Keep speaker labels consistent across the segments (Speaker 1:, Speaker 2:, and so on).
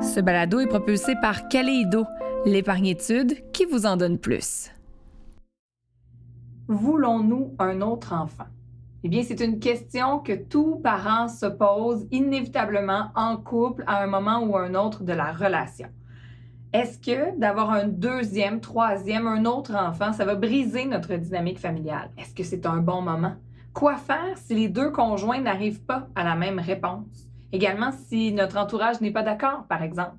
Speaker 1: Ce balado est propulsé par Caléido, l'épargne-étude qui vous en donne plus. Voulons-nous un autre enfant? Eh bien, c'est une question que tout parent se pose inévitablement en couple à un moment ou un autre de la relation. Est-ce que d'avoir un deuxième, troisième, un autre enfant, ça va briser notre dynamique familiale? Est-ce que c'est un bon moment? Quoi faire si les deux conjoints n'arrivent pas à la même réponse? Également, si notre entourage n'est pas d'accord, par exemple.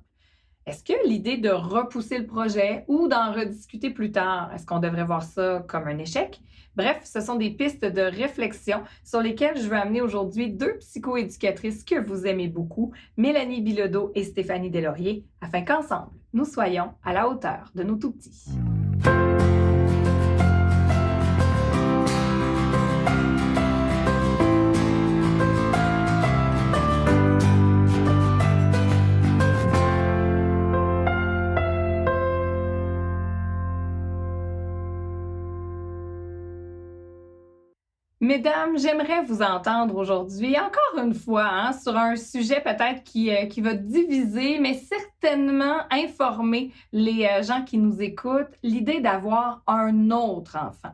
Speaker 1: Est-ce que l'idée de repousser le projet ou d'en rediscuter plus tard, est-ce qu'on devrait voir ça comme un échec? Bref, ce sont des pistes de réflexion sur lesquelles je veux amener aujourd'hui deux psychoéducatrices que vous aimez beaucoup, Mélanie Bilodeau et Stéphanie Deslauriers, afin qu'ensemble, nous soyons à la hauteur de nos tout-petits. Mesdames, j'aimerais vous entendre aujourd'hui, encore une fois, sur un sujet peut-être qui va diviser, mais certainement informer les gens qui nous écoutent, l'idée d'avoir un autre enfant.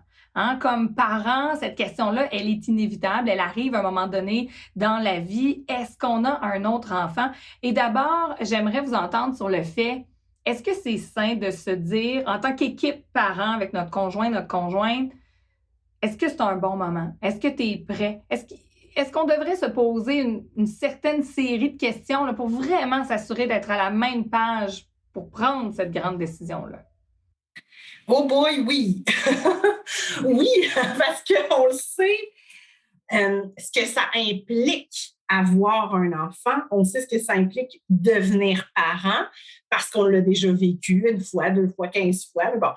Speaker 1: Comme parents, cette question-là, elle est inévitable, elle arrive à un moment donné dans la vie. Est-ce qu'on a un autre enfant? Et d'abord, j'aimerais vous entendre sur le fait, est-ce que c'est sain de se dire, en tant qu'équipe parent avec notre conjoint, notre conjointe, est-ce que c'est un bon moment? Est-ce que tu es prêt? Est-ce qu'on devrait se poser une certaine série de questions là, pour vraiment s'assurer d'être à la même page pour prendre cette grande décision-là?
Speaker 2: Oh boy, oui. Oui, parce qu'on le sait, ce que ça implique avoir un enfant, on sait ce que ça implique devenir parent parce qu'on l'a déjà vécu une fois, deux fois, 15 fois. Mais bon.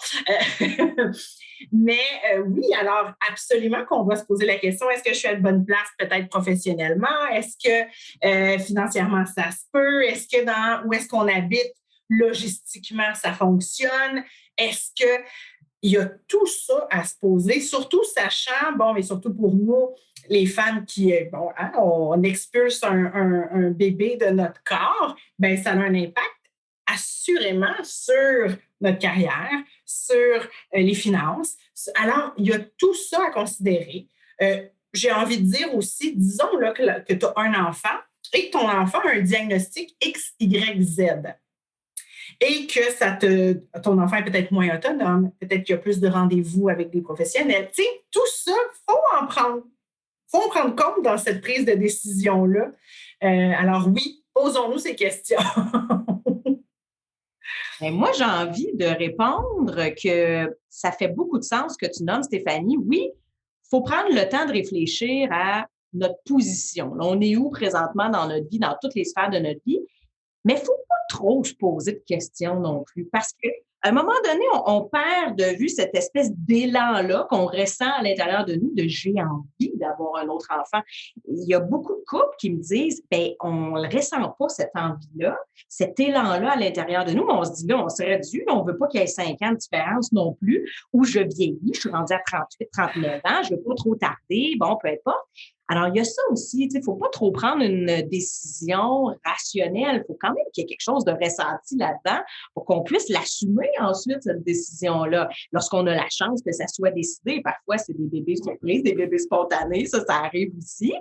Speaker 2: Oui, alors absolument qu'on va se poser la question, est-ce que je suis à la bonne place peut-être professionnellement? Est-ce que financièrement ça se peut? Est-ce que où est-ce qu'on habite, logistiquement ça fonctionne? Est-ce que il y a tout ça à se poser, surtout sachant, mais surtout pour nous, les femmes qui, on expulse un bébé de notre corps, ça a un impact assurément sur notre carrière, sur les finances. Alors, il y a tout ça à considérer. J'ai envie de dire aussi, disons là, que tu as un enfant et que ton enfant a un diagnostic X, Y, Z et que ton enfant est peut-être moins autonome, peut-être qu'il y a plus de rendez-vous avec des professionnels. Tu sais, tout ça, faut en prendre compte dans cette prise de décision-là. Alors oui, posons-nous ces questions.
Speaker 3: Ben, moi, j'ai envie de répondre que ça fait beaucoup de sens ce que tu nommes, Stéphanie. Oui, il faut prendre le temps de réfléchir à notre position. Là, on est où présentement dans notre vie, dans toutes les sphères de notre vie? Mais il ne faut pas trop se poser de questions non plus parce qu'à un moment donné, on perd de vue cette espèce d'élan-là qu'on ressent à l'intérieur de nous de j'ai envie d'avoir un autre enfant. Il y a beaucoup de couples qui me disent, on ne ressent pas cette envie-là, cet élan-là à l'intérieur de nous, mais on se dit, là, on serait dû, on ne veut pas qu'il y ait 5 ans de différence non plus, ou je vieillis, je suis rendue à 38, 39 ans, je ne veux pas trop tarder, peu importe. Alors, il y a ça aussi, il ne faut pas trop prendre une décision rationnelle. Il faut quand même qu'il y ait quelque chose de ressenti là-dedans pour qu'on puisse l'assumer ensuite, cette décision-là. Lorsqu'on a la chance que ça soit décidé, parfois, c'est des bébés surprises, des bébés spontanés, ça arrive aussi.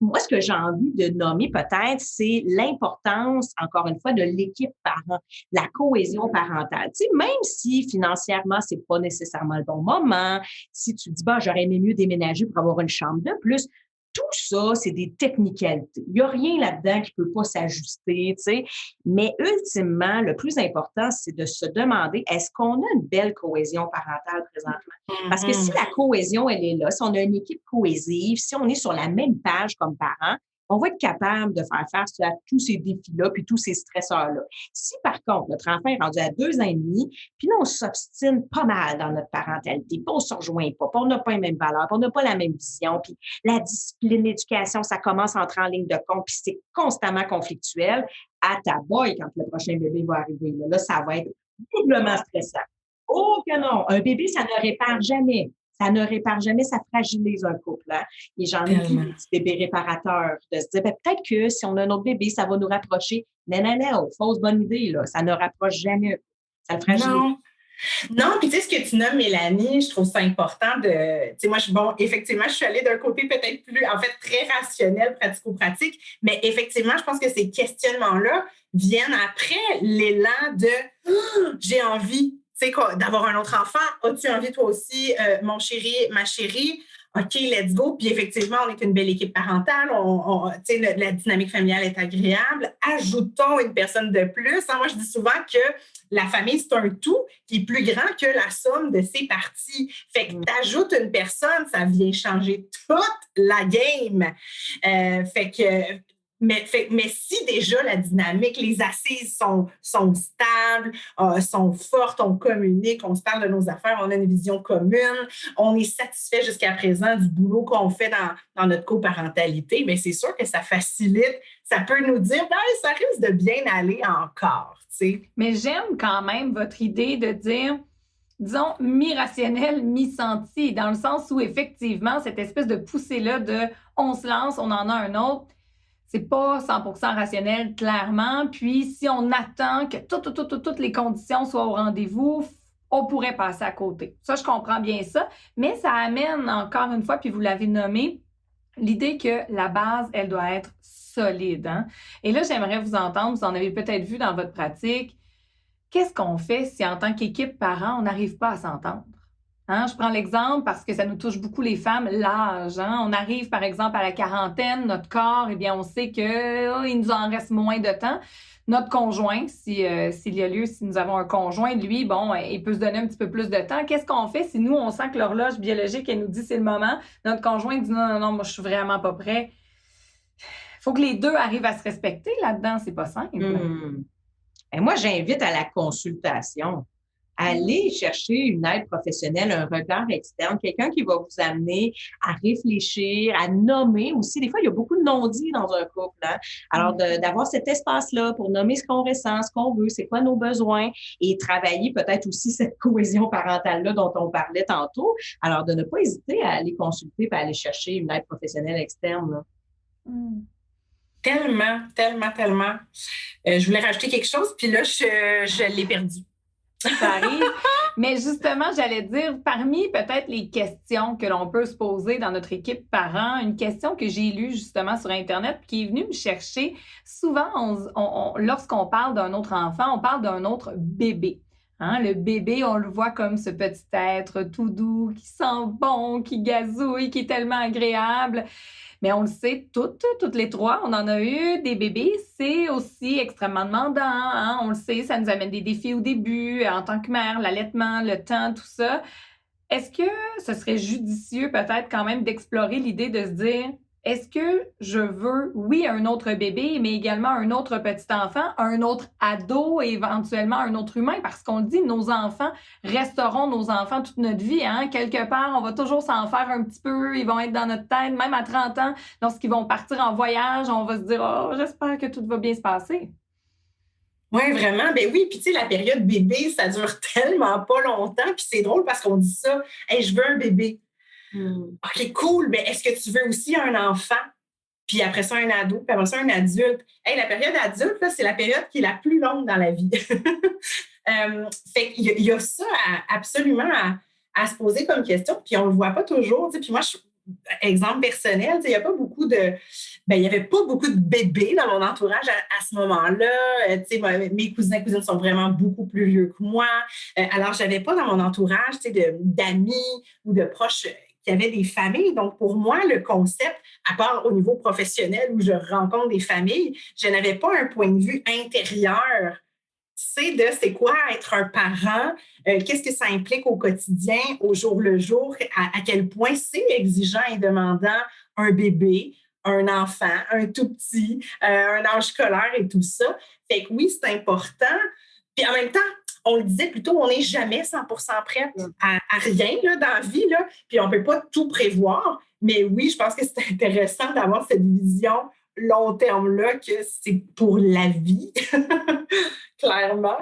Speaker 3: Moi, ce que j'ai envie de nommer peut-être, c'est l'importance, encore une fois, de l'équipe parent, la cohésion parentale. Tu sais, même si financièrement, c'est pas nécessairement le bon moment, si tu dis, j'aurais aimé mieux déménager pour avoir une chambre de plus, tout ça, c'est des technicalités. Il n'y a rien là-dedans qui ne peut pas s'ajuster, tu sais. Mais ultimement, le plus important, c'est de se demander, est-ce qu'on a une belle cohésion parentale présentement? Parce que si la cohésion, elle est là, si on a une équipe cohésive, si on est sur la même page comme parents, on va être capable de faire face à tous ces défis-là puis tous ces stresseurs-là. Si, par contre, notre enfant est rendu à 2 ans et demi, puis là, on s'obstine pas mal dans notre parentalité, puis on ne se rejoint pas, puis on n'a pas les mêmes valeurs, puis on n'a pas la même vision, puis la discipline, l'éducation, ça commence à entrer en ligne de compte, puis c'est constamment conflictuel, à ta boy quand le prochain bébé va arriver. Là, ça va être doublement stressant. Oh que non! Un bébé, ça ne répare jamais. ça ne répare jamais, ça fragilise un couple. Hein? Et j'en ai vu des petits bébés réparateurs de se dire, peut-être que si on a un autre bébé, ça va nous rapprocher. Non, fausse bonne idée, là. Ça ne rapproche jamais. Ça le fragilise.
Speaker 2: Non, puis tu sais, ce que tu nommes, Mélanie, je trouve ça important de... Tu sais, moi, effectivement, je suis allée d'un côté peut-être plus, en fait, très rationnel, pratico-pratique, mais effectivement, je pense que ces questionnements-là viennent après l'élan de j'ai envie, tu sais, d'avoir un autre enfant. As-tu envie, toi aussi, mon chéri, ma chérie? OK, let's go. Puis effectivement, on est une belle équipe parentale. La dynamique familiale est agréable. Ajoutons une personne de plus. Hein, moi, je dis souvent que la famille, c'est un tout qui est plus grand que la somme de ses parties. Fait que tu ajoutes une personne, ça vient changer toute la game. Mais si déjà la dynamique, les assises sont stables, sont fortes, on communique, on se parle de nos affaires, on a une vision commune, on est satisfait jusqu'à présent du boulot qu'on fait dans notre coparentalité, mais c'est sûr que ça facilite, ça peut nous dire, ben, ça risque de bien aller encore, tu sais.
Speaker 1: Mais j'aime quand même votre idée de dire, disons, mi-rationnel, mi-senti, dans le sens où effectivement, cette espèce de poussée-là de on se lance, on en a un autre, c'est pas 100% rationnel, clairement. Puis, si on attend que toutes les conditions soient au rendez-vous, on pourrait passer à côté. Ça, je comprends bien ça. Mais ça amène, encore une fois, puis vous l'avez nommé, l'idée que la base, elle doit être solide. Hein? Et là, j'aimerais vous entendre, vous en avez peut-être vu dans votre pratique. Qu'est-ce qu'on fait si, en tant qu'équipe parent, on n'arrive pas à s'entendre? Hein, je prends l'exemple parce que ça nous touche beaucoup les femmes, l'âge. Hein? On arrive, par exemple, à la quarantaine, notre corps, eh bien, on sait qu'il nous en reste moins de temps. Notre conjoint, s'il y a lieu, si nous avons un conjoint, lui, bon, il peut se donner un petit peu plus de temps. Qu'est-ce qu'on fait si nous, on sent que l'horloge biologique, elle nous dit c'est le moment? Notre conjoint dit non, moi, je suis vraiment pas prêt. Il faut que les deux arrivent à se respecter là-dedans. C'est pas simple.
Speaker 3: Et moi, j'invite à la consultation. Allez chercher une aide professionnelle, un regard externe, quelqu'un qui va vous amener à réfléchir, à nommer aussi. Des fois, il y a beaucoup de non-dits dans un couple. Hein? Alors, d'avoir cet espace-là pour nommer ce qu'on ressent, ce qu'on veut, c'est quoi nos besoins et travailler peut-être aussi cette cohésion parentale-là dont on parlait tantôt. Alors, de ne pas hésiter à aller consulter et à aller chercher une aide professionnelle externe. Là.
Speaker 2: Tellement. Je voulais rajouter quelque chose, puis là, je l'ai perdu.
Speaker 1: Ça arrive. Mais justement, j'allais dire, parmi peut-être les questions que l'on peut se poser dans notre équipe parent, une question que j'ai lue justement sur Internet qui est venue me chercher. Souvent, lorsqu'on parle d'un autre enfant, on parle d'un autre bébé. Hein? Le bébé, on le voit comme ce petit être tout doux, qui sent bon, qui gazouille, qui est tellement agréable. Mais on le sait, toutes les trois, on en a eu des bébés. C'est aussi extrêmement demandant. Hein? On le sait, ça nous amène des défis au début, en tant que mère, l'allaitement, le temps, tout ça. Est-ce que ce serait judicieux peut-être quand même d'explorer l'idée de se dire, est-ce que je veux, oui, un autre bébé, mais également un autre petit enfant, un autre ado et éventuellement un autre humain? Parce qu'on le dit, nos enfants resteront nos enfants toute notre vie. Hein? Quelque part, on va toujours s'en faire un petit peu. Ils vont être dans notre tête, même à 30 ans, lorsqu'ils vont partir en voyage, on va se dire, oh, j'espère que tout va bien se passer.
Speaker 2: Oui, vraiment. Ben oui, puis tu sais, la période bébé, ça dure tellement pas longtemps. Puis c'est drôle parce qu'on dit ça, hey, je veux un bébé. OK, cool, mais est-ce que tu veux aussi un enfant? Puis après ça, un ado, puis après ça, un adulte. Hey, la période adulte, là, c'est la période qui est la plus longue dans la vie. Fait qu'il y a ça absolument à se poser comme question, puis on le voit pas toujours. Puis moi, exemple personnel, il y a pas beaucoup de... Ben, il n'y avait pas beaucoup de bébés dans mon entourage à ce moment-là. Mes cousins et cousines sont vraiment beaucoup plus vieux que moi. Alors, je n'avais pas dans mon entourage d'amis ou de proches qui avaient des familles. Donc, pour moi, le concept, à part au niveau professionnel où je rencontre des familles, je n'avais pas un point de vue intérieur. C'est quoi être un parent, qu'est-ce que ça implique au quotidien, au jour le jour, à quel point c'est exigeant et demandant un bébé, un enfant, un tout petit, un âge scolaire et tout ça. Fait que oui, c'est important. Puis en même temps, on le disait plutôt, on n'est jamais 100% prête à rien là, dans la vie, là, puis on ne peut pas tout prévoir. Mais oui, je pense que c'est intéressant d'avoir cette vision long terme-là que c'est pour la vie, clairement.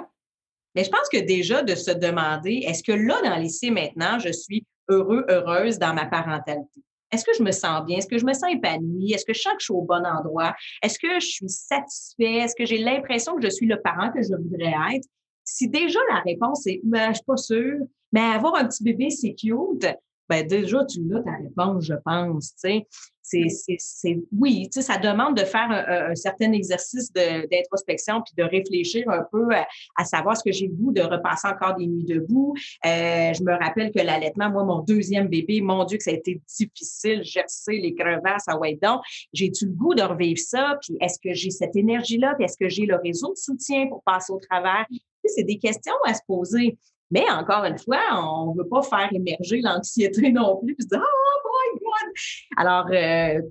Speaker 3: Mais je pense que déjà de se demander, est-ce que là, dans l'essai maintenant, je suis heureux, heureuse dans ma parentalité? Est-ce que je me sens bien? Est-ce que je me sens épanouie? Est-ce que je sens que je suis au bon endroit? Est-ce que je suis satisfait? Est-ce que j'ai l'impression que je suis le parent que je voudrais être? Si déjà la réponse est ben, je suis pas sûre, mais avoir un petit bébé, c'est cute, ben déjà, tu l'as ta réponse, je pense. Tu sais. Oui, tu sais, ça demande de faire un certain exercice d'introspection puis de réfléchir un peu à savoir ce que j'ai le goût de repasser encore des nuits debout. Je me rappelle que l'allaitement, moi, mon deuxième bébé, mon Dieu, que ça a été difficile, gercer les crevasses, ah ouais, donc, j'ai-tu le goût de revivre ça? Puis est-ce que j'ai cette énergie-là? Puis est-ce que j'ai le réseau de soutien pour passer au travers? Tu sais, c'est des questions à se poser. Mais encore une fois, on ne veut pas faire émerger l'anxiété non plus, puis se dire oh my God! Alors,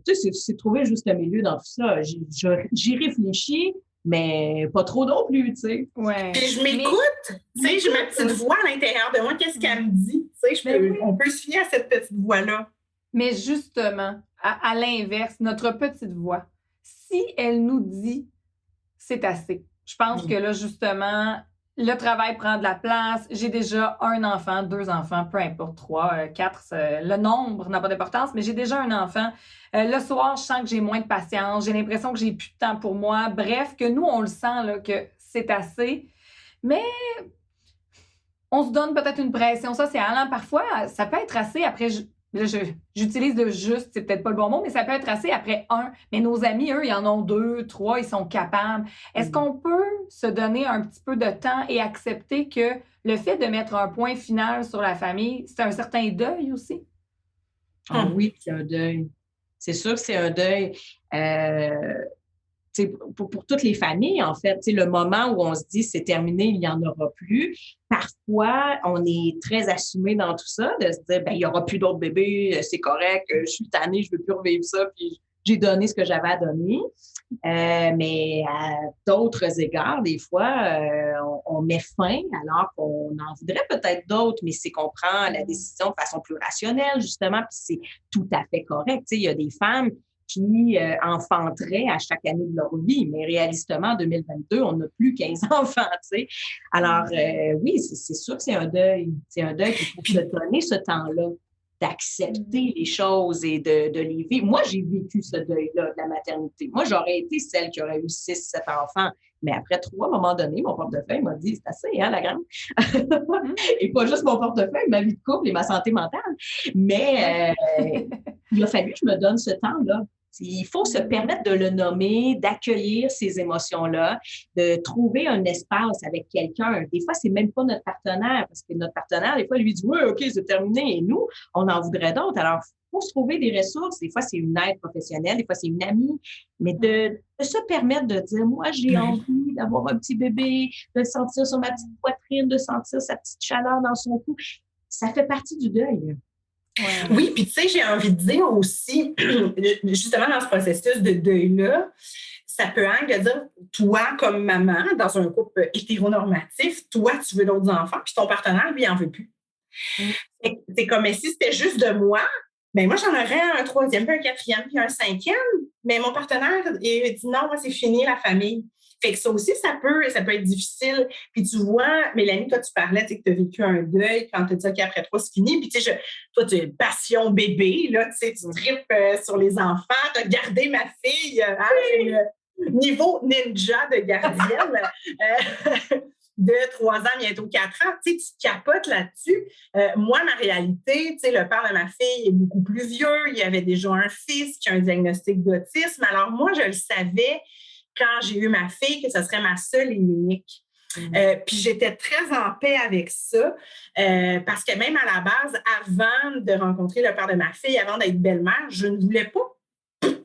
Speaker 3: tu sais, c'est trouver juste le milieu dans tout ça. J'y réfléchis, mais pas trop non plus, tu sais.
Speaker 1: Ouais.
Speaker 2: Puis je m'écoute, tu sais, j'ai ma petite voix à l'intérieur de moi, qu'est-ce qu'elle me dit? Tu sais, on peut se fier à cette petite voix-là.
Speaker 1: Mais justement, à l'inverse, notre petite voix, si elle nous dit c'est assez, je pense que là, justement, le travail prend de la place. J'ai déjà un enfant, 2 enfants, peu importe, 3, 4, le nombre n'a pas d'importance, mais j'ai déjà un enfant. Le soir, je sens que j'ai moins de patience, j'ai l'impression que j'ai plus de temps pour moi. Bref, que nous, on le sent là, que c'est assez. Mais on se donne peut-être une pression sociale. Hein? Parfois, ça peut être assez après. J'utilise le juste, c'est peut-être pas le bon mot, mais ça peut être assez après 1. Mais nos amis, eux, ils en ont 2, 3, ils sont capables. Est-ce qu'on peut se donner un petit peu de temps et accepter que le fait de mettre un point final sur la famille, c'est un certain deuil aussi?
Speaker 3: Ah oui, c'est un deuil. C'est sûr que c'est un deuil. Pour toutes les familles, en fait, le moment où on se dit c'est terminé, il n'y en aura plus. Parfois, on est très assumé dans tout ça, de se dire, ben, il n'y aura plus d'autres bébés, c'est correct, je suis tannée, je ne veux plus revivre ça, puis j'ai donné ce que j'avais à donner. Mais à d'autres égards, des fois, on met fin alors qu'on en voudrait peut-être d'autres, mais c'est qu'on prend la décision de façon plus rationnelle, justement, puis c'est tout à fait correct. Il y a des femmes qui enfanteraient à chaque année de leur vie. Mais réalistement, en 2022, on n'a plus 15 enfants, tu sais. Alors, oui, c'est sûr que c'est un deuil. C'est un deuil qu'il faut se donner ce temps-là d'accepter les choses et de les vivre. Moi, j'ai vécu ce deuil-là de la maternité. Moi, j'aurais été celle qui aurait eu 6, 7 enfants. Mais après 3, à un moment donné, mon portefeuille m'a dit, c'est assez, hein, la grande? Et pas juste mon portefeuille, ma vie de couple et ma santé mentale. Mais il a fallu que je me donne ce temps-là. Il faut se permettre de le nommer, d'accueillir ces émotions-là, de trouver un espace avec quelqu'un. Des fois, c'est même pas notre partenaire, parce que notre partenaire, des fois, lui dit « Oui, OK, c'est terminé. » Et nous, on en voudrait d'autres. Alors, il faut se trouver des ressources. Des fois, c'est une aide professionnelle, des fois, c'est une amie. Mais de se permettre de dire « Moi, j'ai envie d'avoir un petit bébé, de le sentir sur ma petite poitrine, de sentir sa petite chaleur dans son cou. » Ça fait partie du deuil.
Speaker 2: Ouais. Oui, puis tu sais, j'ai envie de dire aussi, justement dans ce processus de deuil-là, ça peut être de dire, toi, comme maman, dans un couple hétéronormatif, toi, tu veux d'autres enfants, puis ton partenaire, lui, il n'en veut plus. C'est comme si c'était juste de moi, mais moi, j'en aurais un 3e, puis un 4e, puis un 5e, mais mon partenaire, il dit non, moi, c'est fini, la famille. Fait que ça aussi, ça peut être difficile. Puis tu vois, Mélanie, toi, tu parlais, tu sais, que tu as vécu un deuil quand tu as dit qu'après 3, c'est fini. Puis tu sais, toi, tu es passion bébé, là, tu sais, tu tripes sur les enfants, tu as gardé ma fille, niveau ninja de gardienne. De 3 ans, bientôt 4 ans, tu sais, tu capotes là-dessus. Moi, ma réalité, tu sais, le père de ma fille est beaucoup plus vieux. Il avait déjà un fils qui a un diagnostic d'autisme. Alors moi, je le savais quand j'ai eu ma fille, que ce serait ma seule et unique. Puis j'étais très en paix avec ça, parce que même à la base, avant de rencontrer le père de ma fille, avant d'être belle-mère, je ne voulais pas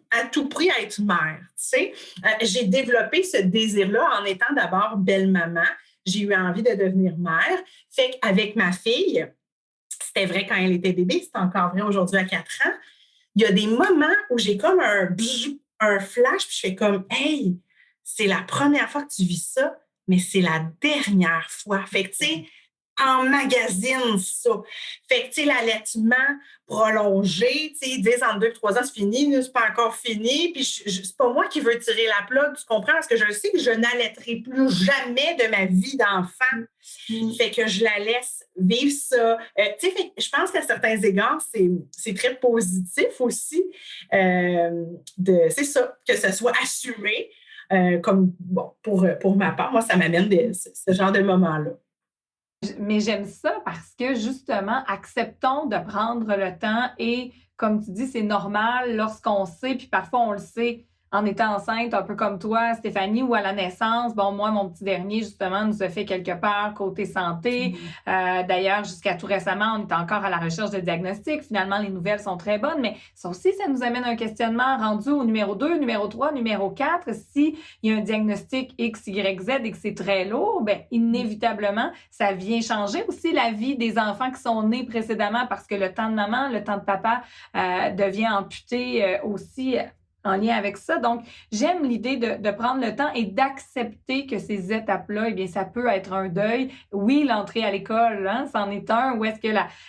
Speaker 2: à tout prix être mère. Tu sais, j'ai développé ce désir-là en étant d'abord belle-maman. J'ai eu envie de devenir mère. Fait qu'avec ma fille, c'était vrai quand elle était bébé, c'est encore vrai aujourd'hui à 4 ans, il y a des moments où j'ai comme un flash, puis je fais comme « Hey, c'est la première fois que tu vis ça, mais c'est la dernière fois. » Fait que, tu sais, emmagasine ça. Fait que, tu sais, l'allaitement prolongé, tu sais, ils disent en 2 et 3 ans, c'est fini, c'est pas encore fini, puis c'est pas moi qui veux tirer la plug, tu comprends? Parce que je sais que je n'allaiterai plus jamais de ma vie d'enfant. Fait que je la laisse vivre ça. Tu sais, je pense qu'à certains égards, c'est très positif aussi. C'est ça, que ce soit assumé. Comme, bon, pour ma part, moi, ça m'amène ce genre de moments-là.
Speaker 1: Mais j'aime ça parce que justement, acceptons de prendre le temps et, comme tu dis, c'est normal lorsqu'on sait, puis parfois on le sait en étant enceinte, un peu comme toi, Stéphanie, ou à la naissance. Bon, moi, mon petit dernier, justement, nous a fait quelque part côté santé. D'ailleurs, jusqu'à tout récemment, on est encore à la recherche de diagnostic. Finalement, les nouvelles sont très bonnes, mais ça aussi, ça nous amène un questionnement rendu au numéro 2, numéro 3, numéro 4. S'il y a un diagnostic X, Y, Z et que c'est très lourd, bien, inévitablement, ça vient changer aussi la vie des enfants qui sont nés précédemment parce que le temps de maman, le temps de papa devient amputé aussi en lien avec ça. Donc, j'aime l'idée de prendre le temps et d'accepter que ces étapes-là, eh bien, ça peut être un deuil. Oui, l'entrée à l'école, hein, c'en est un. Où est-ce que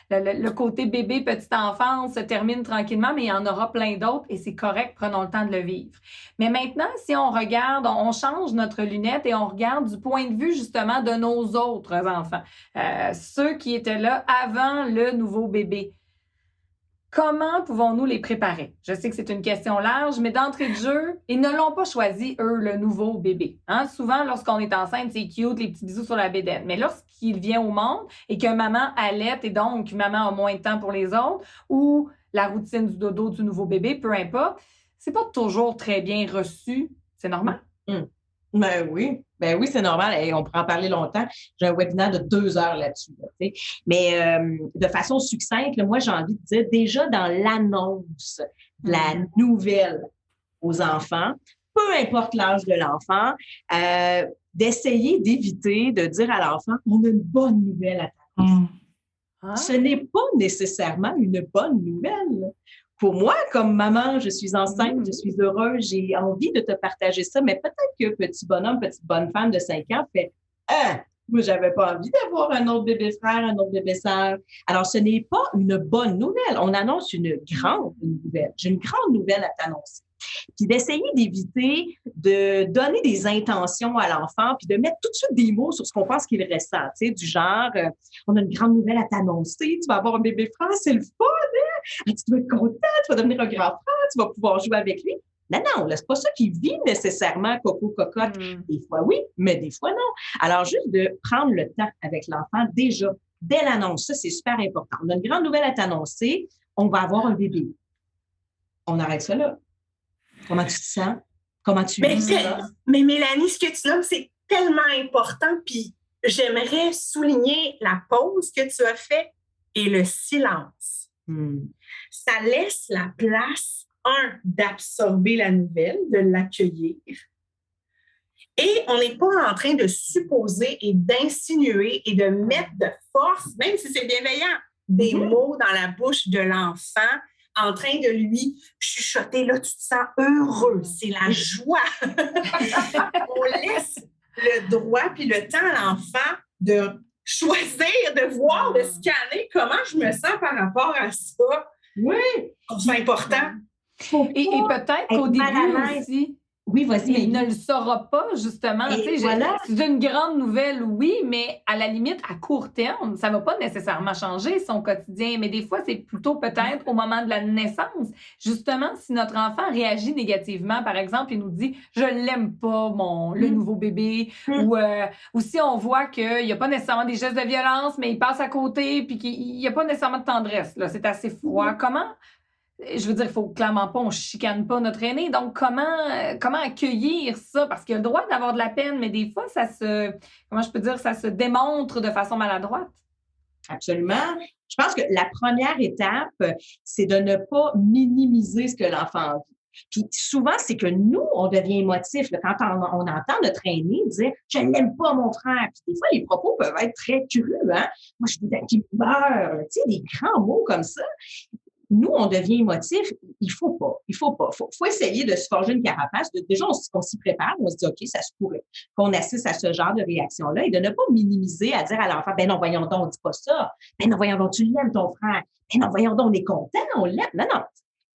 Speaker 1: le côté bébé, petite enfance se termine tranquillement, mais il y en aura plein d'autres et c'est correct, prenons le temps de le vivre. Mais maintenant, si on regarde, on change notre lunette et on regarde du point de vue justement de nos autres enfants, ceux qui étaient là avant le nouveau bébé. Comment pouvons-nous les préparer? Je sais que c'est une question large, mais d'entrée de jeu, ils ne l'ont pas choisi, eux, le nouveau bébé. Hein? Souvent, lorsqu'on est enceinte, c'est cute, les petits bisous sur la bédaine. Mais lorsqu'il vient au monde et que maman allaite et donc maman a moins de temps pour les autres, ou la routine du dodo du nouveau bébé, peu importe, c'est pas toujours très bien reçu. C'est normal?
Speaker 3: Ben oui, c'est normal et on pourrait en parler longtemps. J'ai un webinaire de 2 heures là-dessus. Là, mais de façon succincte, là, moi, j'ai envie de dire, déjà dans l'annonce de la nouvelle aux enfants, peu importe l'âge de l'enfant, d'essayer d'éviter de dire à l'enfant, on a une bonne nouvelle à t'annoncer. Ce n'est pas nécessairement une bonne nouvelle. Pour moi, comme maman, je suis enceinte, je suis heureuse, j'ai envie de te partager ça, mais peut-être que petit bonhomme, petite bonne femme de 5 ans fait « moi, j'avais pas envie d'avoir un autre bébé frère, un autre bébé sœur. » Alors, ce n'est pas une bonne nouvelle. On annonce une grande nouvelle. J'ai une grande nouvelle à t'annoncer. Puis d'essayer d'éviter de donner des intentions à l'enfant, puis de mettre tout de suite des mots sur ce qu'on pense qu'il ressent, tu sais, du genre on a une grande nouvelle à t'annoncer, tu vas avoir un bébé frère, c'est le fun, hein? Tu vas être content, tu vas devenir un grand frère, tu vas pouvoir jouer avec lui. Non, là, c'est pas ça qui vit nécessairement coco cocotte. Des fois oui, mais des fois non. Alors juste de prendre le temps avec l'enfant déjà dès l'annonce, ça c'est super important. On a une grande nouvelle à t'annoncer, on va avoir un bébé. On arrête ça là. Comment tu te sens? Comment tu vis ça?
Speaker 2: Mais Mélanie, ce que tu nommes, c'est tellement important. Puis j'aimerais souligner la pause que tu as faite et le silence. Ça laisse la place, d'absorber la nouvelle, de l'accueillir. Et on n'est pas en train de supposer et d'insinuer et de mettre de force, même si c'est bienveillant, des mots dans la bouche de l'enfant en train de lui chuchoter, là, tu te sens heureux, c'est la joie. On laisse le droit puis le temps à l'enfant de choisir, de voir, de scanner comment je me sens par rapport à ça.
Speaker 3: Oui.
Speaker 2: C'est important.
Speaker 1: Et peut-être qu'au début aussi...
Speaker 3: Oui, vas-y.
Speaker 1: Mais il ne le saura pas, justement.
Speaker 3: Voilà.
Speaker 1: C'est une grande nouvelle, oui, mais à la limite, à court terme, ça ne va pas nécessairement changer son quotidien. Mais des fois, c'est plutôt peut-être au moment de la naissance. Justement, si notre enfant réagit négativement, par exemple, il nous dit « je l'aime pas, le nouveau bébé », ou si on voit qu'il n'y a pas nécessairement des gestes de violence, mais il passe à côté, puis qu'il n'y a pas nécessairement de tendresse. Là, c'est assez froid. Comment... Je veux dire, il ne faut clairement pas, on ne chicane pas notre aîné. Donc, comment accueillir ça? Parce qu'il a le droit d'avoir de la peine, mais des fois, ça se démontre de façon maladroite.
Speaker 3: Absolument. Je pense que la première étape, c'est de ne pas minimiser ce que l'enfant vit. Puis souvent, c'est que nous, on devient émotif. Là, quand on entend notre aîné dire « je n'aime pas mon frère », puis des fois, les propos peuvent être très crus. Hein? Moi, je voudrais qu'il meure. Tu sais, des grands mots comme ça. nous, on devient émotif. Il faut pas. Faut essayer de se forger une carapace. Déjà, on s'y prépare. On se dit, OK, ça se pourrait qu'on assiste à ce genre de réaction-là et de ne pas minimiser à dire à l'enfant, ben non, voyons donc, on dit pas ça. Ben non, voyons donc, tu l'aimes, ton frère. Ben non, voyons donc, on est content, on l'aime. Non, non.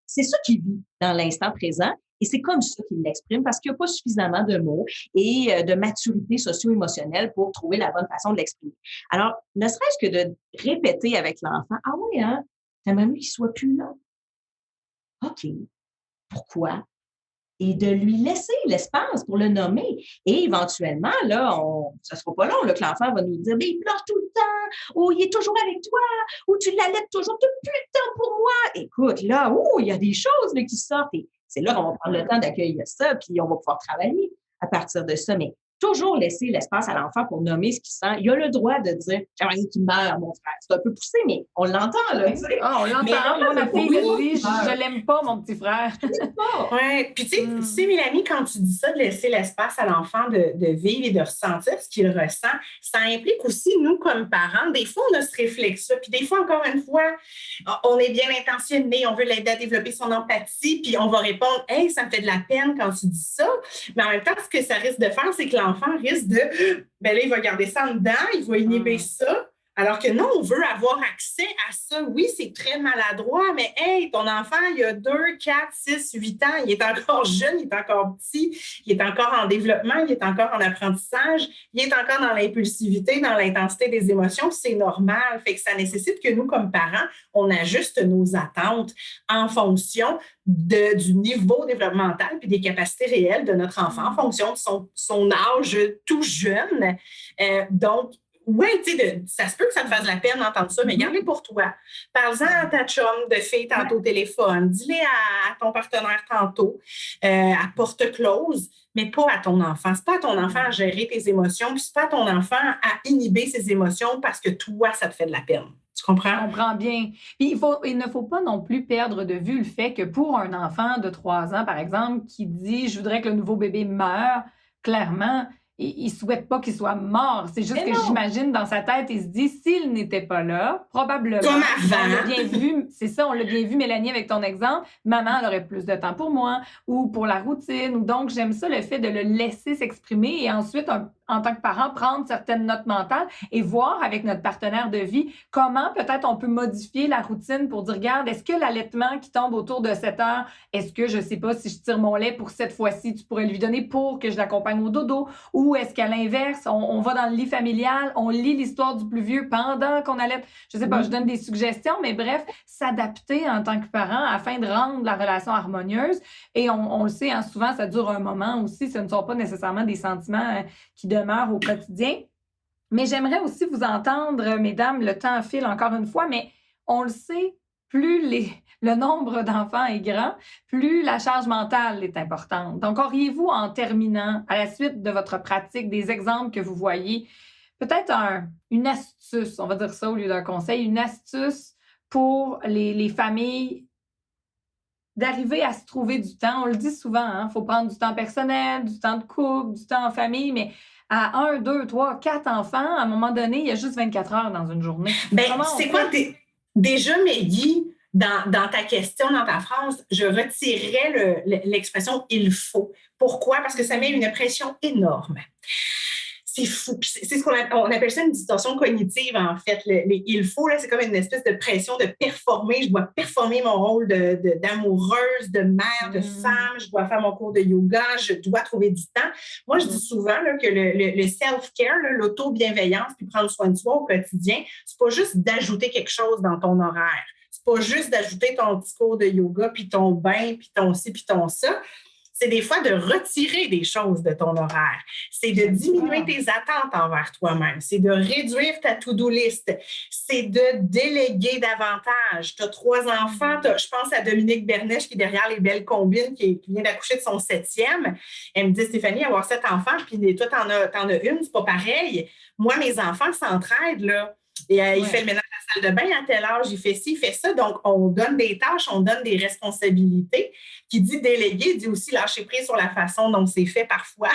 Speaker 3: C'est ça qu'il vit dans l'instant présent. Et c'est comme ça qu'il l'exprime parce qu'il n'y a pas suffisamment de mots et de maturité socio-émotionnelle pour trouver la bonne façon de l'exprimer. Alors, ne serait-ce que de répéter avec l'enfant, ah oui, hein, t'aimerais mieux qu'il soit plus là. OK. Pourquoi? Et de lui laisser l'espace pour le nommer. Et éventuellement, là, ça ne sera pas long là, que l'enfant va nous dire, mais il pleure tout le temps, ou il est toujours avec toi, ou tu l'allaites toujours, tu n'as plus de temps pour moi. Écoute, là, il y a des choses là, qui sortent. Et c'est là qu'on va prendre le temps d'accueillir ça, puis on va pouvoir travailler à partir de ça. Mais toujours laisser l'espace à l'enfant pour nommer ce qu'il sent. Il a le droit de dire, j'aimerais qu'il meure, mon frère. C'est un peu poussé, mais on l'entend, là. Tu sais.
Speaker 1: On l'entend. Moi, ma fille me dit, je l'aime pas, mon petit frère.
Speaker 2: Oui. Puis, tu sais, Mélanie, quand tu dis ça, de laisser l'espace à l'enfant de vivre et de ressentir ce qu'il ressent, ça implique aussi, nous, comme parents, des fois, on a ce réflexe-là. Puis, des fois, encore une fois, on est bien intentionné, on veut l'aider à développer son empathie, puis on va répondre, hey, ça me fait de la peine quand tu dis ça. Mais en même temps, ce que ça risque de faire, c'est que l'enfant risque de, ben là, il va garder ça en dedans, il va inhiber ça. Alors que non, on veut avoir accès à ça. Oui, c'est très maladroit, mais hey, ton enfant, il a 2, 4, 6, 8 ans, il est encore jeune, il est encore petit, il est encore en développement, il est encore en apprentissage, il est encore dans l'impulsivité, dans l'intensité des émotions, c'est normal. Fait que ça nécessite que nous, comme parents, on ajuste nos attentes en fonction du niveau développemental puis des capacités réelles de notre enfant, en fonction de son âge tout jeune. Donc, oui, tu sais, ça se peut que ça te fasse la peine d'entendre ça, mais garde-les pour toi. Parle-en à ta chum de fille tantôt au téléphone. Dis-les à ton partenaire tantôt, à porte close, mais pas à ton enfant. C'est pas à ton enfant à gérer tes émotions, puis c'est pas à ton enfant à inhiber ses émotions parce que toi, ça te fait de la peine. Tu comprends?
Speaker 1: Je comprends bien. Puis il ne faut pas non plus perdre de vue le fait que pour un enfant de 3 ans, par exemple, qui dit « je voudrais que le nouveau bébé meure », clairement, il ne souhaite pas qu'il soit mort. C'est juste que j'imagine dans sa tête, il se dit, s'il n'était pas là, probablement,
Speaker 2: comme avant.
Speaker 1: on l'a bien vu, c'est ça, on l'a bien vu, Mélanie, avec ton exemple, maman, elle aurait plus de temps pour moi ou pour la routine. Donc, j'aime ça, le fait de le laisser s'exprimer et ensuite, en tant que parent, prendre certaines notes mentales et voir avec notre partenaire de vie comment peut-être on peut modifier la routine pour dire, regarde, est-ce que l'allaitement qui tombe autour de 7 heures, est-ce que, je sais pas, si je tire mon lait pour cette fois-ci, tu pourrais lui donner pour que je l'accompagne au dodo? Ou est-ce qu'à l'inverse, on va dans le lit familial, on lit l'histoire du plus vieux pendant qu'on allaite? Je sais pas, je donne des suggestions, mais bref, s'adapter en tant que parent afin de rendre la relation harmonieuse. Et on le sait, hein, souvent, ça dure un moment aussi. Ce ne sont pas nécessairement des sentiments qui demeurent au quotidien. Mais j'aimerais aussi vous entendre, mesdames, le temps file encore une fois, mais on le sait, plus le nombre d'enfants est grand, plus la charge mentale est importante. Donc, auriez-vous, en terminant, à la suite de votre pratique, des exemples que vous voyez, peut-être une astuce, on va dire ça au lieu d'un conseil, une astuce pour les familles d'arriver à se trouver du temps? On le dit souvent, il faut prendre du temps personnel, du temps de couple, du temps en famille, mais à 1, 2, 3, 4 enfants, à un moment donné, il y a juste 24 heures dans une journée.
Speaker 2: Bien, c'est quoi? Déjà, Maggie, dans ta question, dans ta phrase, je retirerais l'expression « il faut ». Pourquoi? Parce que ça met une pression énorme. C'est fou. C'est ce qu'on appelle ça une distorsion cognitive, en fait. Il faut, là, c'est comme une espèce de pression de performer. Je dois performer mon rôle d'amoureuse, de mère, de femme. Je dois faire mon cours de yoga. Je dois trouver du temps. Moi, je dis souvent là, que le self-care, l'auto-bienveillance, puis prendre soin de soi au quotidien, c'est pas juste d'ajouter quelque chose dans ton horaire. C'est pas juste d'ajouter ton petit cours de yoga, puis ton bain, puis ton ci, puis ton ça. C'est des fois de retirer des choses de ton horaire. C'est de diminuer tes attentes envers toi-même. C'est de réduire ta to-do list. C'est de déléguer davantage. Tu as 3 enfants. Je pense à Dominique Bernèche qui est derrière les belles combines, qui vient d'accoucher de son 7e. Elle me dit, Stéphanie, avoir 7 enfants, puis toi, t'en as une, c'est pas pareil. Moi, mes enfants s'entraident, là. Et il fait le ménage à la salle de bain à tel âge, il fait ci, il fait ça. Donc, on donne des tâches, on donne des responsabilités. Qui dit déléguer, dit aussi lâcher prise sur la façon dont c'est fait parfois,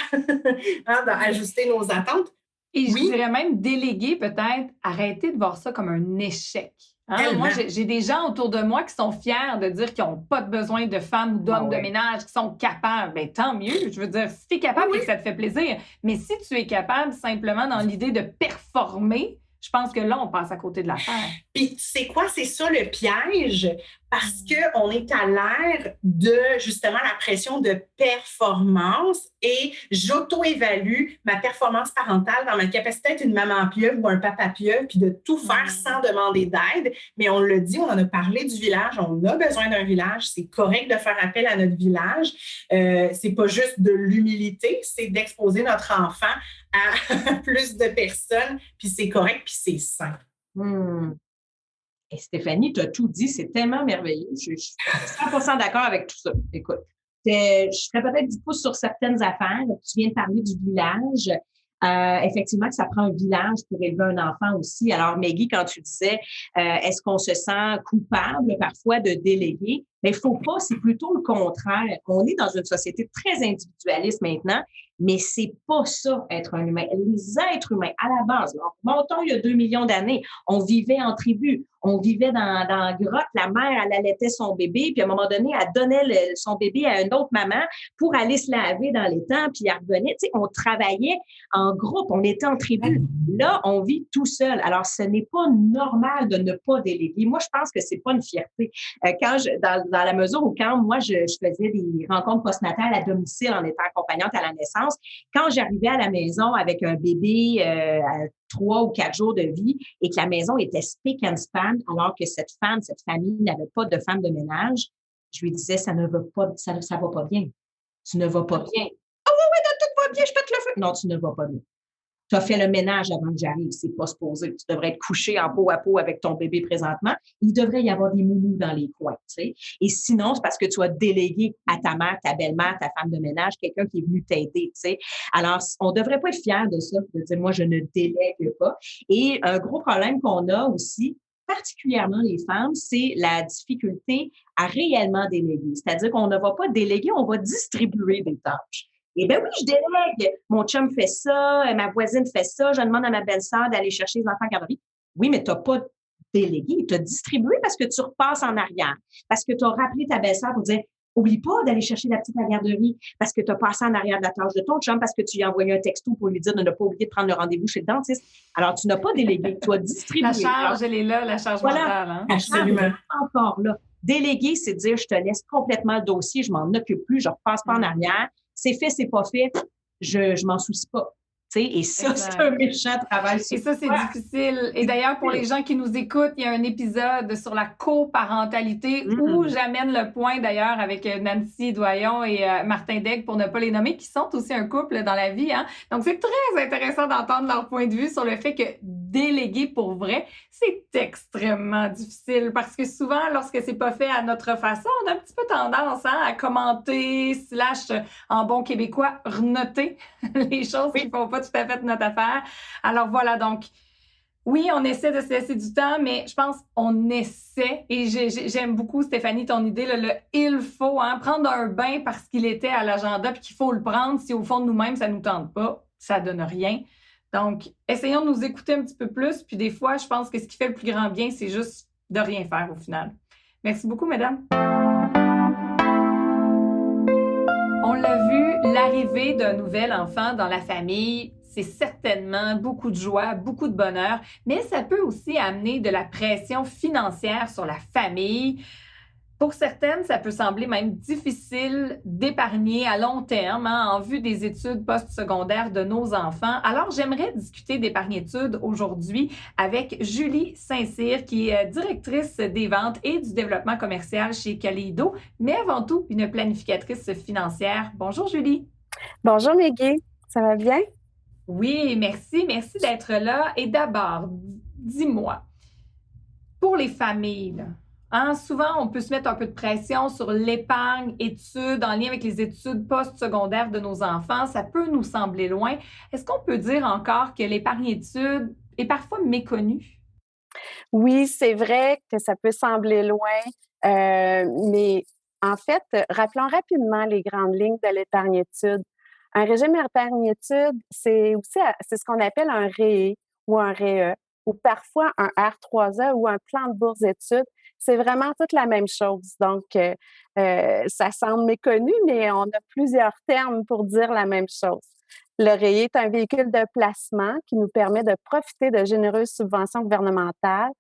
Speaker 2: d'ajuster nos attentes.
Speaker 1: Et je dirais même déléguer peut-être, arrêter de voir ça comme un échec. Hein? Moi,
Speaker 2: Tellement.
Speaker 1: j'ai des gens autour de moi qui sont fiers de dire qu'ils n'ont pas besoin de femmes ou
Speaker 3: Ah
Speaker 1: d'hommes de
Speaker 3: ouais.
Speaker 1: ménage, qui sont capables. Bien, tant mieux. Je veux dire, si tu es
Speaker 2: Oui,
Speaker 1: capable et
Speaker 2: oui.
Speaker 1: que ça te fait plaisir. Mais si tu es capable simplement dans l'idée de performer, je pense que là, on passe à côté de l'affaire.
Speaker 2: Puis, c'est quoi? C'est ça le piège, parce qu'on est à l'ère de, justement, la pression de performance et j'auto-évalue ma performance parentale dans ma capacité d'être une maman pieuvre ou un papa pieuvre, puis de tout faire sans demander d'aide. Mais on l'a dit, on en a parlé du village, on a besoin d'un village, c'est correct de faire appel à notre village. C'est pas juste de l'humilité, c'est d'exposer notre enfant à plus de personnes, puis c'est correct, puis c'est sain.
Speaker 3: Hum. Et Stéphanie, tu as tout dit, c'est tellement merveilleux. Je suis 100% d'accord avec tout ça. Écoute, je ferais peut-être 10 pouces sur certaines affaires. Tu viens de parler du village. Effectivement, que ça prend un village pour élever un enfant aussi. Alors, Maggie, quand tu disais, est-ce qu'on se sent coupable parfois de déléguer? Mais il faut pas, c'est plutôt le contraire. On est dans une société très individualiste maintenant, mais c'est pas ça, être un humain. Les êtres humains, à la base, là, montons il y a 2 millions d'années, on vivait en tribu, on vivait dans la grotte, la mère, elle allaitait son bébé, puis à un moment donné, elle donnait son bébé à une autre maman pour aller se laver dans l'étang, puis elle revenait. Tu sais, on travaillait en groupe, on était en tribu. Là, on vit tout seul. Alors, ce n'est pas normal de ne pas déléguer. Moi, je pense que c'est pas une fierté. Dans la mesure où quand moi, je faisais des rencontres postnatales à domicile en étant accompagnante à la naissance, quand j'arrivais à la maison avec un bébé à 3 ou 4 jours de vie et que la maison était spick and span, alors que cette famille n'avait pas de femme de ménage, je lui disais, ça va pas bien. Tu ne vas pas bien. Ah oui, oui, tout va bien, je pète le feu. Non, tu ne vas pas bien. Tu as fait le ménage avant que j'arrive, c'est pas supposé. Tu devrais être couché en peau à peau avec ton bébé présentement. Il devrait y avoir des moumous dans les coins, tu sais. Et sinon, c'est parce que tu as délégué à ta mère, ta belle-mère, ta femme de ménage, quelqu'un qui est venu t'aider, tu sais. Alors, on devrait pas être fier de ça, de dire, moi, je ne délègue pas. Et un gros problème qu'on a aussi, particulièrement les femmes, c'est la difficulté à réellement déléguer. C'est-à-dire qu'on ne va pas déléguer, on va distribuer des tâches. Eh bien oui, je délègue. Mon chum fait ça, ma voisine fait ça, je demande à ma belle-sœur d'aller chercher les enfants à la garderie. Oui, mais tu n'as pas délégué, tu as distribué parce que tu repasses en arrière, parce que tu as rappelé ta belle-sœur pour dire, oublie pas d'aller chercher la petite à la garderie, parce que tu as passé en arrière de la tâche de ton chum, parce que tu lui as envoyé un texto pour lui dire de ne pas oublier de prendre le rendez-vous chez le dentiste. Alors, tu n'as pas délégué, tu as distribué.
Speaker 1: La charge, elle est là, la charge mentale. Hein?
Speaker 3: La charge est encore là. Déléguer, c'est dire, je te laisse complètement le dossier, je m'en occupe plus, je repasse pas en arrière. C'est fait, c'est pas fait, je m'en soucie pas. Tu sais, et ça, c'est un méchant travail.
Speaker 1: Et ça, c'est difficile. Et d'ailleurs, pour les gens qui nous écoutent, il y a un épisode sur la coparentalité où j'amène le point, d'ailleurs, avec Nancy Doyon et Martin Degg, pour ne pas les nommer, qui sont aussi un couple dans la vie. Hein? Donc, c'est très intéressant d'entendre leur point de vue sur le fait que déléguer pour vrai, c'est extrêmement difficile parce que souvent, lorsque c'est pas fait à notre façon, on a un petit peu tendance à commenter, en bon québécois, renoter les choses qui font pas tout à fait notre affaire. Alors voilà, donc oui, on essaie de se laisser du temps, mais je pense qu'on essaie. Et j'aime beaucoup, Stéphanie, ton idée, le il faut, hein, prendre un bain parce qu'il était à l'agenda puis qu'il faut le prendre si au fond de nous-mêmes, ça nous tente pas, ça donne rien. Donc, essayons de nous écouter un petit peu plus. Puis des fois, je pense que ce qui fait le plus grand bien, c'est juste de rien faire au final. Merci beaucoup, mesdames. On l'a vu, l'arrivée d'un nouvel enfant dans la famille, c'est certainement beaucoup de joie, beaucoup de bonheur, mais ça peut aussi amener de la pression financière sur la famille. Pour certaines, ça peut sembler même difficile d'épargner à long terme en vue des études postsecondaires de nos enfants. Alors, j'aimerais discuter d'épargne-études aujourd'hui avec Julie Saint-Cyr, qui est directrice des ventes et du développement commercial chez Kaleido, mais avant tout, une planificatrice financière. Bonjour, Julie.
Speaker 4: Bonjour, Maggie. Ça va bien?
Speaker 1: Oui, merci. Merci d'être là. Et d'abord, dis-moi, pour les familles, là, hein, souvent, on peut se mettre un peu de pression sur l'épargne, études, en lien avec les études postsecondaires de nos enfants. Ça peut nous sembler loin. Est-ce qu'on peut dire encore que l'épargne-études est parfois méconnue?
Speaker 4: Oui, c'est vrai que ça peut sembler loin, mais en fait, rappelons rapidement les grandes lignes de l'épargne-études. Un régime épargne-études, c'est ce qu'on appelle un REE ou un REE. ou parfois un R3A ou un plan de bourse d'études. C'est vraiment toute la même chose. Donc, ça semble méconnu, mais on a plusieurs termes pour dire la même chose. L'oreiller est un véhicule de placement qui nous permet de profiter de généreuses subventions gouvernementales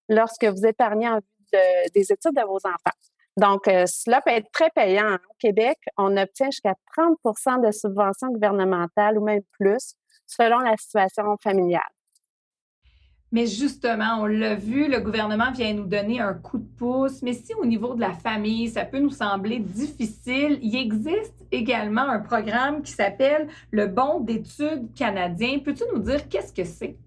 Speaker 4: lorsque vous épargnez en vue des études de vos enfants. Donc, cela peut être très payant. Au Québec, on obtient jusqu'à 30 de subventions gouvernementales ou même plus, selon la situation familiale.
Speaker 1: Mais justement, on l'a vu, le gouvernement vient nous donner un coup de pouce, mais si au niveau de la famille, ça peut nous sembler difficile, il existe également un programme qui s'appelle le Bon d'études canadien. Peux-tu nous dire qu'est-ce que c'est?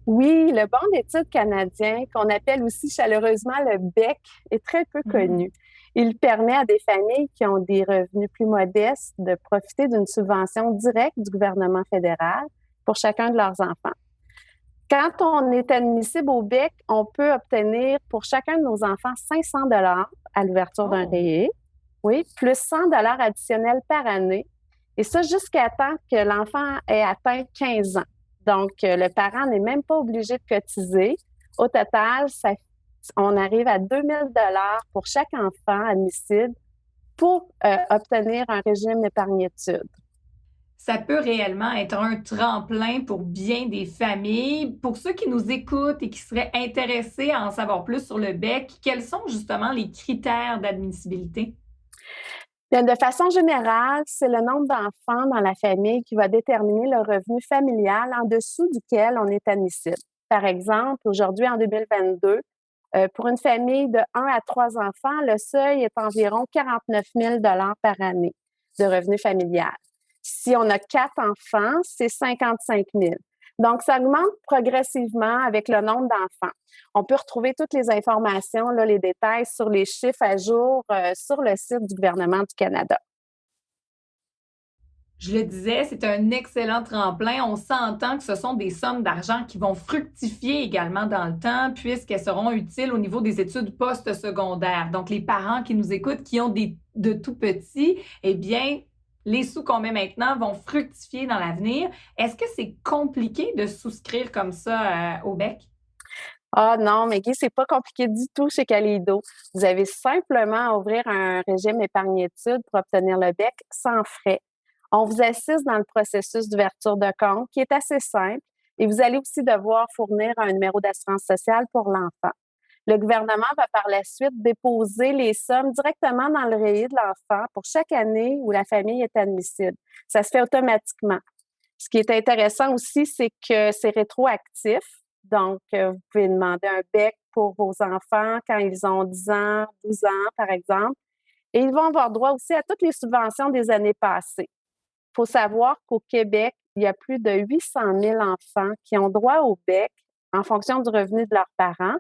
Speaker 4: Oui, le Bon d'études canadien, qu'on appelle aussi chaleureusement le BEC, est très peu connu. Il permet à des familles qui ont des revenus plus modestes de profiter d'une subvention directe du gouvernement fédéral pour chacun de leurs enfants. Quand on est admissible au BEC, on peut obtenir pour chacun de nos enfants 500 $ à l'ouverture d'un rayé, oui, plus 100 $ additionnels par année, et ça jusqu'à temps que l'enfant ait atteint 15 ans. Donc, le parent n'est même pas obligé de cotiser. Au total, on arrive à 2 000 $ pour chaque enfant admissible pour obtenir un régime d'épargne-études.
Speaker 1: Ça peut réellement être un tremplin pour bien des familles. Pour ceux qui nous écoutent et qui seraient intéressés à en savoir plus sur le BEC, quels sont justement les critères d'admissibilité?
Speaker 4: Bien, de façon générale, c'est le nombre d'enfants dans la famille qui va déterminer le revenu familial en dessous duquel on est admissible. Par exemple, aujourd'hui, en 2022, pour une famille de 1 à 3 enfants, le seuil est environ 49 000 $ par année de revenu familial. Si on a 4 enfants, c'est 55 000. Donc, ça augmente progressivement avec le nombre d'enfants. On peut retrouver toutes les informations, là, les détails sur les chiffres à jour sur le site du gouvernement du Canada.
Speaker 1: Je le disais, c'est un excellent tremplin. On s'entend que ce sont des sommes d'argent qui vont fructifier également dans le temps puisqu'elles seront utiles au niveau des études post-secondaires. Donc, les parents qui nous écoutent, qui ont de tout petits, eh bien, les sous qu'on met maintenant vont fructifier dans l'avenir. Est-ce que c'est compliqué de souscrire comme ça au BEC?
Speaker 4: Ah non, mais Guy, c'est pas compliqué du tout chez Kaleido. Vous avez simplement à ouvrir un régime épargne-études pour obtenir le BEC sans frais. On vous assiste dans le processus d'ouverture de compte qui est assez simple et vous allez aussi devoir fournir un numéro d'assurance sociale pour l'enfant. Le gouvernement va par la suite déposer les sommes directement dans le rayé de l'enfant pour chaque année où la famille est admissible. Ça se fait automatiquement. Ce qui est intéressant aussi, c'est que c'est rétroactif. Donc, vous pouvez demander un BEC pour vos enfants quand ils ont 10 ans, 12 ans, par exemple. Et ils vont avoir droit aussi à toutes les subventions des années passées. Il faut savoir qu'au Québec, il y a plus de 800 000 enfants qui ont droit au BEC en fonction du revenu de leurs parents,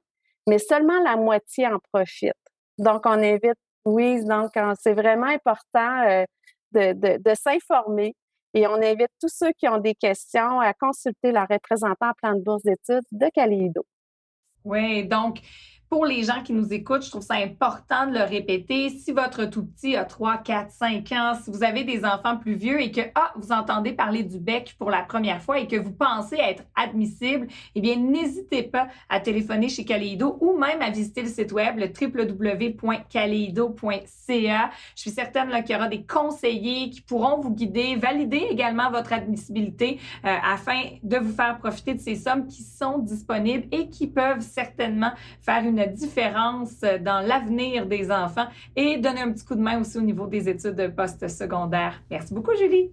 Speaker 4: mais seulement la moitié en profite. Donc, on invite, oui, donc c'est vraiment important de s'informer et on invite tous ceux qui ont des questions à consulter leur représentant en plan de bourse d'études de Kaleido.
Speaker 1: Oui, donc, pour les gens qui nous écoutent, je trouve ça important de le répéter. Si votre tout petit a 3, 4, 5 ans, si vous avez des enfants plus vieux et que vous entendez parler du BEC pour la première fois et que vous pensez être admissible, eh bien, n'hésitez pas à téléphoner chez Kaleido ou même à visiter le site web, le www.kaleido.ca. Je suis certaine qu'il y aura des conseillers qui pourront vous guider, valider également votre admissibilité afin de vous faire profiter de ces sommes qui sont disponibles et qui peuvent certainement faire une différence dans l'avenir des enfants et donner un petit coup de main aussi au niveau des études post-secondaires. Merci beaucoup, Julie.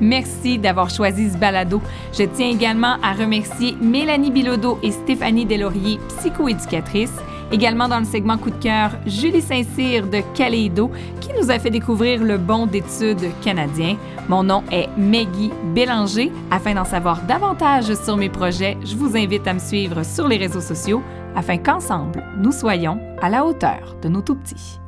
Speaker 1: Merci d'avoir choisi ce balado. Je tiens également à remercier Mélanie Bilodeau et Stéphanie Deslauriers, psychoéducatrices. Également dans le segment Coup de cœur, Julie Saint-Cyr de Kaleido qui nous a fait découvrir le Bon d'études canadien. Mon nom est Maggie Bélanger. Afin d'en savoir davantage sur mes projets, je vous invite à me suivre sur les réseaux sociaux afin qu'ensemble, nous soyons à la hauteur de nos tout-petits.